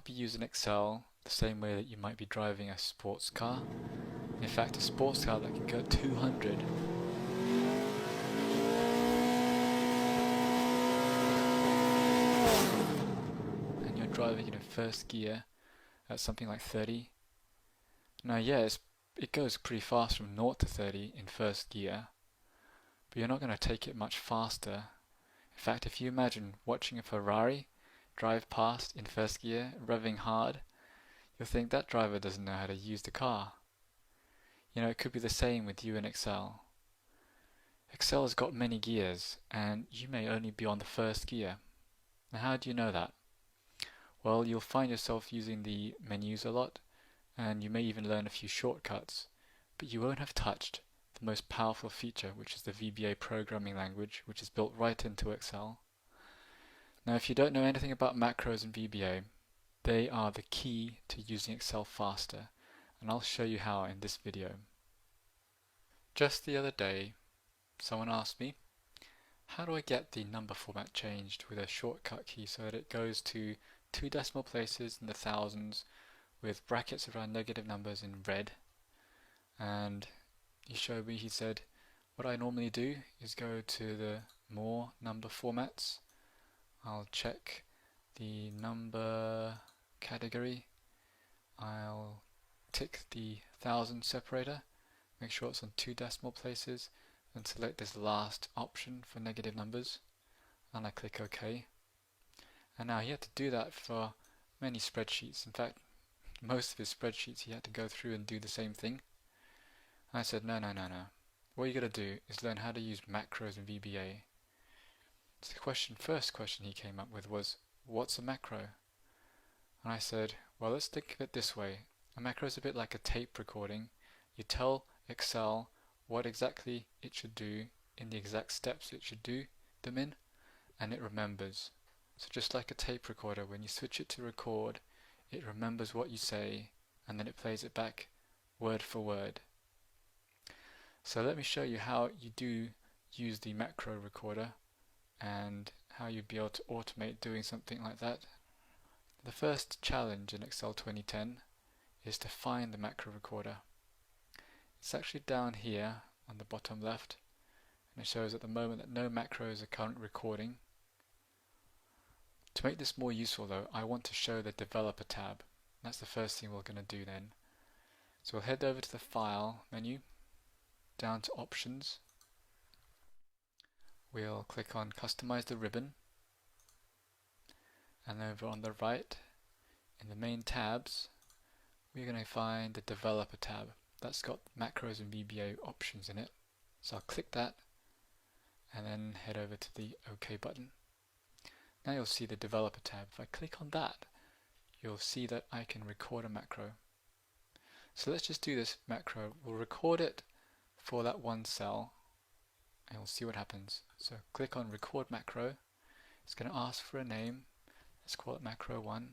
be using Excel the same way that you might be driving a sports car. In fact, a sports car that can go 200. And you're driving in first gear at something like 30. Now, yeah, it goes pretty fast from 0 to 30 in first gear, but you're not going to take it much faster. In fact, if you imagine watching a Ferrari drive past in first gear, revving hard, you'll think that driver doesn't know how to use the car. You know, it could be the same with you in Excel. Excel has got many gears, and you may only be on the first gear. Now, how do you know that? Well, you'll find yourself using the menus a lot, and you may even learn a few shortcuts, but you won't have touched the most powerful feature, which is the VBA programming language, which is built right into Excel. Now, if you don't know anything about macros and VBA, they are the key to using Excel faster, and I'll show you how in this video. Just the other day, someone asked me, how do I get the number format changed with a shortcut key so that it goes to 2 decimal places in the thousands with brackets around negative numbers in red? And he showed me, he said, what I normally do is go to the more number formats. I'll check the number category. I'll tick the thousand separator, make sure it's on 2 decimal places, and select this last option for negative numbers, and I click OK. And now he had to do that for many spreadsheets. In fact, most of his spreadsheets he had to go through and do the same thing. I said, no. What you got to do is learn how to use macros and VBA. So the first question he came up with was, what's a macro? And I said, well, let's think of it this way. A macro is a bit like a tape recording. You tell Excel what exactly it should do in the exact steps it should do them in, and it remembers. So just like a tape recorder, when you switch it to record, it remembers what you say, and then it plays it back word for word. So let me show you how you do use the macro recorder and how you'd be able to automate doing something like that. The first challenge in Excel 2010 is to find the macro recorder. It's actually down here on the bottom left, and it shows at the moment that no macros are currently recording. To make this more useful though, I want to show the developer tab. That's the first thing we're going to do then. So we'll head over to the File menu, down to Options. We'll click on Customize the ribbon, and over on the right, in the main tabs, we're going to find the Developer tab. That's got macros and VBA options in it. So I'll click that, and then head over to the OK button. Now you'll see the Developer tab. If I click on that, you'll see that I can record a macro. So let's just do this macro. We'll record it for that one cell, and we'll see what happens. So click on Record Macro. It's going to ask for a name. Let's call it Macro 1.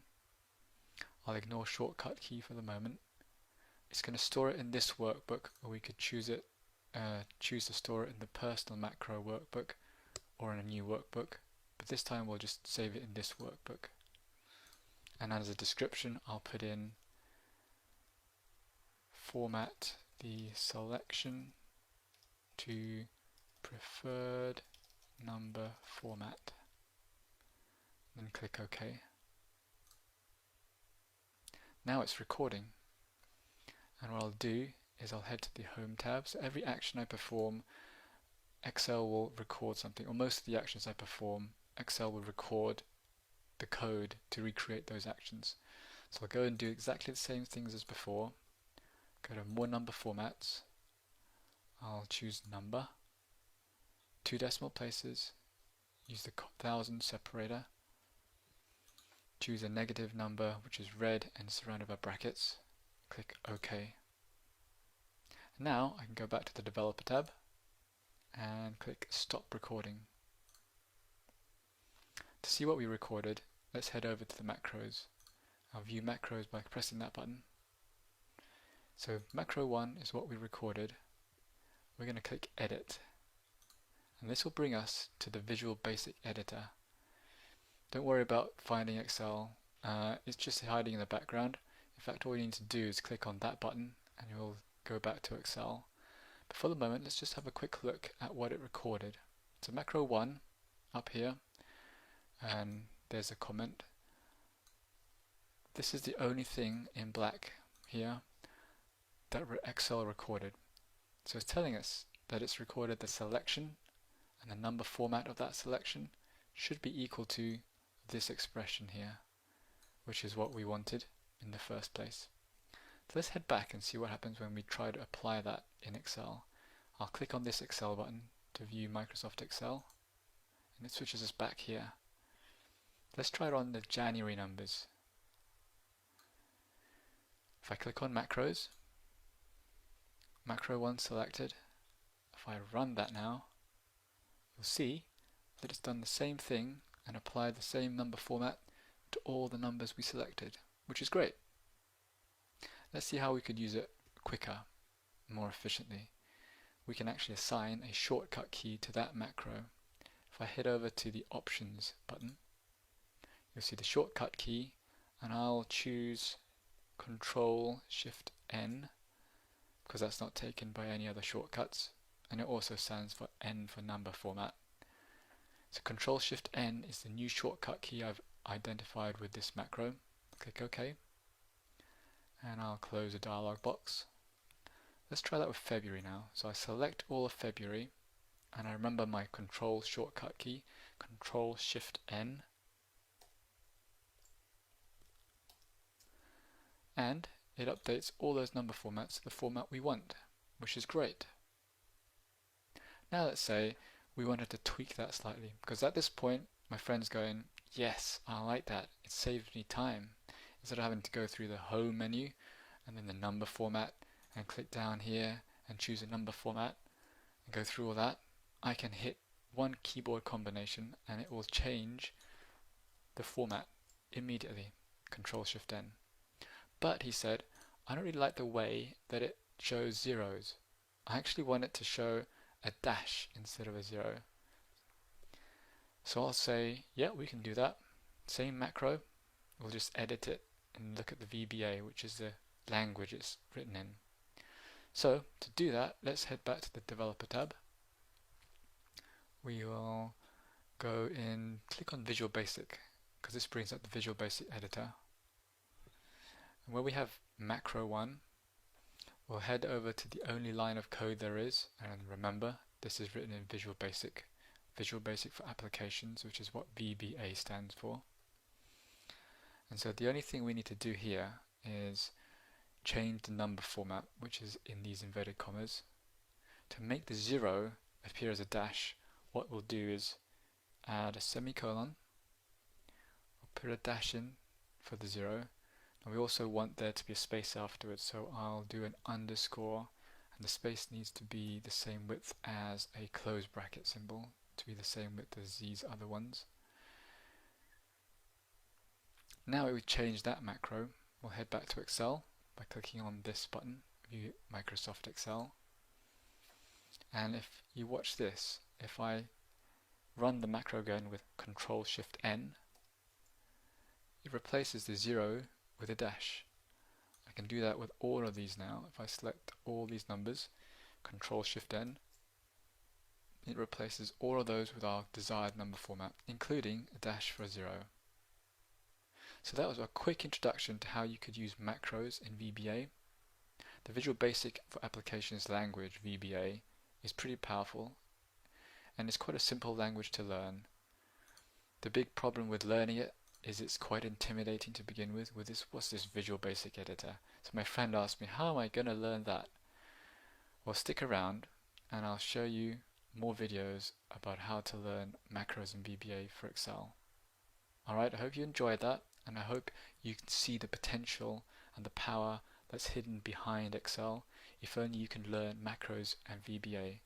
I'll ignore shortcut key for the moment. It's going to store it in this workbook, or we could choose to store it in the personal macro workbook or in a new workbook. But this time we'll just save it in this workbook. And as a description, I'll put in format the selection to preferred number format. Then click OK. Now it's recording. And what I'll do is I'll head to the Home tab. So every action I perform, Excel will record something, or most of the actions I perform, Excel will record the code to recreate those actions. So I'll go and do exactly the same things as before. Go to More Number Formats. I'll choose Number, 2 decimal places, use the thousand separator, choose a negative number which is red and surrounded by brackets, click OK. Now I can go back to the Developer tab and click Stop Recording. To see what we recorded, let's head over to the macros. I'll view macros by pressing that button. So macro 1 is what we recorded. We're going to click Edit, and this will bring us to the Visual Basic Editor. Don't worry about finding Excel it's just hiding in the background. In fact, all you need to do is click on that button and it will go back to Excel. But for the moment, let's just have a quick look at what it recorded. So macro 1 up here, and there's a comment. This is the only thing in black here that Excel recorded. So it's telling us that it's recorded the selection, and the number format of that selection should be equal to this expression here, which is what we wanted in the first place. So let's head back and see what happens when we try to apply that in Excel. I'll click on this Excel button to view Microsoft Excel, and it switches us back here. Let's try it on the January numbers. If I click on macros, macro 1 selected. If I run that now, you'll see that it's done the same thing and applied the same number format to all the numbers we selected, which is great. Let's see how we could use it quicker, more efficiently. We can actually assign a shortcut key to that macro. If I head over to the Options button, you'll see the shortcut key, and I'll choose Control-Shift-N because that's not taken by any other shortcuts, and it also stands for N for number format. So Control-Shift-N is the new shortcut key I've identified with this macro. Click OK, and I'll close the dialog box. Let's try that with February now. So I select all of February, and I remember my Control shortcut key, Control-Shift-N, and it updates all those number formats to the format we want, which is great. Now let's say we wanted to tweak that slightly, because at this point my friend's going, yes, I like that, it saves me time. Instead of having to go through the home menu and then the number format and click down here and choose a number format and go through all that, I can hit one keyboard combination and it will change the format immediately. Control-Shift-N. But he said, I don't really like the way that it shows zeros. I actually want it to show a dash instead of a 0. So I'll say, yeah, we can do that. Same macro, we'll just edit it and look at the VBA, which is the language it's written in. So to do that, let's head back to the Developer tab. We will go in, click on Visual Basic, because this brings up the Visual Basic editor. And where we have macro 1, we'll head over to the only line of code there is, and remember, this is written in Visual Basic for Applications, which is what VBA stands for. And so the only thing we need to do here is change the number format, which is in these inverted commas. To make the 0 appear as a dash, what we'll do is add a semicolon, we'll put a dash in for the 0, and we also want there to be a space afterwards, so I'll do an underscore, and the space needs to be the same width as a close bracket symbol, to be the same width as these other ones. Now we change that macro, we'll head back to Excel by clicking on this button, View Microsoft Excel. And if you watch this, if I run the macro again with Control-Shift-N, it replaces the 0 with a dash. I can do that with all of these now. If I select all these numbers, Control-Shift-N, it replaces all of those with our desired number format, including a dash for a 0. So that was a quick introduction to how you could use macros in VBA. The Visual Basic for Applications language, VBA, is pretty powerful, and it's quite a simple language to learn. The big problem with learning it is it's quite intimidating to begin with this, what's this Visual Basic editor? So my friend asked me, how am I going to learn that? Well, stick around and I'll show you more videos about how to learn macros and VBA for Excel. Alright, I hope you enjoyed that, and I hope you can see the potential and the power that's hidden behind Excel if only you can learn macros and VBA.